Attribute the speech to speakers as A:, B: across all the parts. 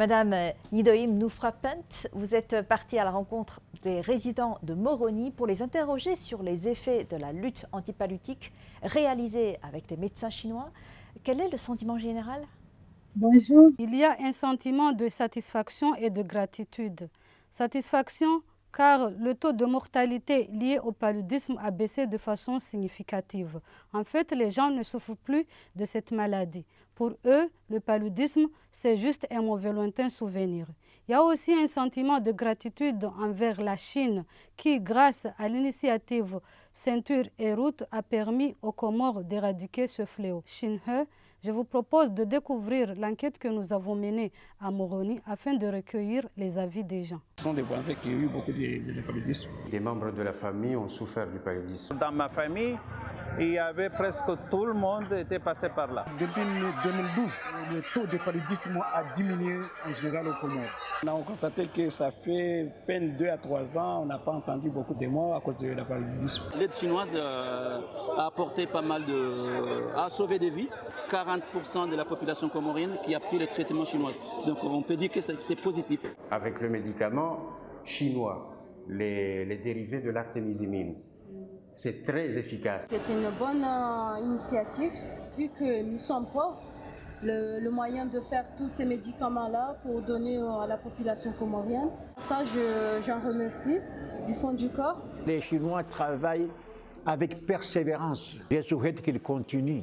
A: Madame Nidoïm Noufrapent, vous êtes partie à la rencontre des résidents de Moroni pour les interroger sur les effets de la lutte antipaludisme réalisée avec des médecins chinois. Quel est le sentiment général?
B: Bonjour.
C: Il y a un sentiment de satisfaction et de gratitude. Satisfaction car le taux de mortalité lié au paludisme a baissé de façon significative. En fait, les gens ne souffrent plus de cette maladie. Pour eux, le paludisme, c'est juste un mauvais lointain souvenir. Il y a aussi un sentiment de gratitude envers la Chine qui, grâce à l'initiative Ceinture et Route, a permis aux Comores d'éradiquer ce fléau. Xinhe, je vous propose de découvrir l'enquête que nous avons menée à Moroni afin de recueillir les avis des gens.
D: Ce sont des voisins qui ont eu beaucoup de paludisme.
E: Des membres de la famille ont souffert du paludisme.
F: Dans ma famille, il y avait presque tout le monde était passé par là.
D: Depuis 2012, le taux de paludisme a diminué en général aux Comores. On a constaté que ça fait à peine 2 à 3 ans, on n'a pas entendu beaucoup de morts à cause de la paludisme.
G: L'aide chinoise a apporté pas mal a sauvé des vies. 40% de la population comorienne qui a pris le traitement chinois. Donc on peut dire que c'est positif.
E: Avec le médicament chinois, les dérivés de l'artémisinine, c'est très efficace.
H: C'est une bonne initiative, vu que nous sommes pauvres, le moyen de faire tous ces médicaments-là pour donner à la population comorienne. Ça, j'en remercie du fond du corps.
I: Les Chinois travaillent avec persévérance. Je souhaite qu'ils continuent.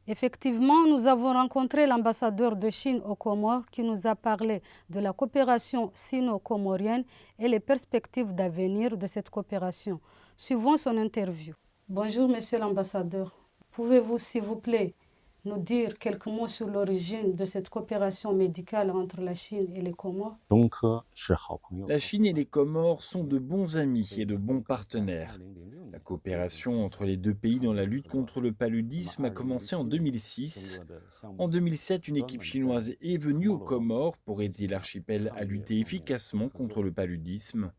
C: Effectivement, nous avons rencontré l'ambassadeur de Chine aux Comores qui nous a parlé de la coopération sino-comorienne et les perspectives d'avenir de cette coopération. Suivons son interview. Bonjour, monsieur l'ambassadeur. Pouvez-vous, s'il vous plaît, nous dire quelques mots sur l'origine de cette coopération médicale entre la Chine et les Comores?
J: La Chine et les Comores sont de bons amis et de bons partenaires. La coopération entre les deux pays dans la lutte contre le paludisme a commencé en 2006. En 2007, une équipe chinoise est venue aux Comores pour aider l'archipel à lutter efficacement contre le paludisme.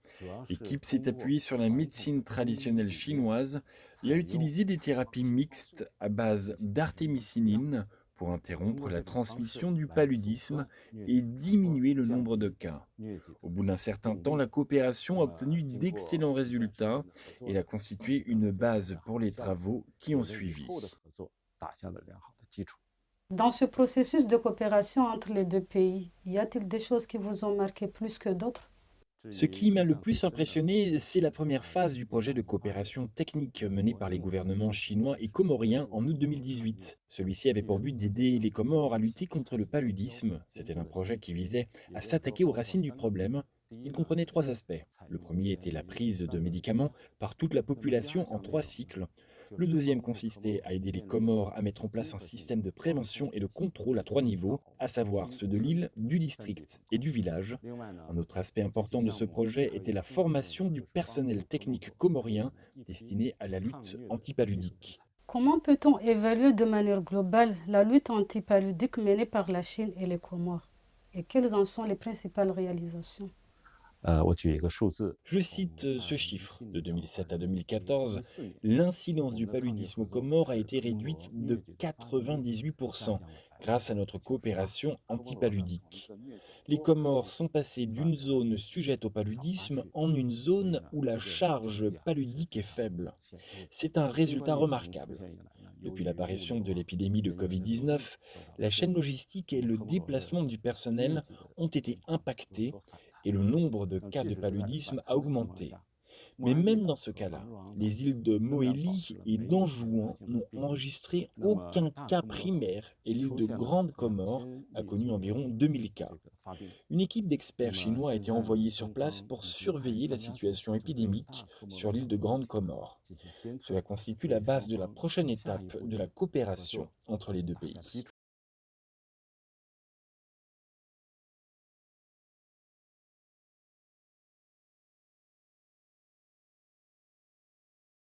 J: L'équipe s'est appuyée sur la médecine traditionnelle chinoise et a utilisé des thérapies mixtes à base d'artémisinine pour interrompre la transmission du paludisme et diminuer le nombre de cas. Au bout d'un certain temps, la coopération a obtenu d'excellents résultats et elle a constitué une base pour les travaux qui ont suivi.
C: Dans ce processus de coopération entre les deux pays, y a-t-il des choses qui vous ont marqué plus que d'autres?
J: Ce qui m'a le plus impressionné, c'est la première phase du projet de coopération technique mené par les gouvernements chinois et comoriens en août 2018. Celui-ci avait pour but d'aider les Comores à lutter contre le paludisme. C'était un projet qui visait à s'attaquer aux racines du problème. Il comprenait 3 aspects. Le premier était la prise de médicaments par toute la population en 3 cycles. Le deuxième consistait à aider les Comores à mettre en place un système de prévention et de contrôle à 3 niveaux, à savoir ceux de l'île, du district et du village. Un autre aspect important de ce projet était la formation du personnel technique comorien destiné à la lutte antipaludique.
C: Comment peut-on évaluer de manière globale la lutte antipaludique menée par la Chine et les Comores? Et quelles en sont les principales réalisations?
J: Je cite ce chiffre. De 2007 à 2014, l'incidence du paludisme aux Comores a été réduite de 98% grâce à notre coopération antipaludique. Les Comores sont passées d'une zone sujette au paludisme en une zone où la charge paludique est faible. C'est un résultat remarquable. Depuis l'apparition de l'épidémie de Covid-19, la chaîne logistique et le déplacement du personnel ont été impactés et le nombre de cas de paludisme a augmenté. Mais même dans ce cas-là, les îles de Mohéli et d'Anjouan n'ont enregistré aucun cas primaire et l'île de Grande Comore a connu environ 2000 cas. Une équipe d'experts chinois a été envoyée sur place pour surveiller la situation épidémique sur l'île de Grande Comore. Cela constitue la base de la prochaine étape de la coopération entre les deux pays.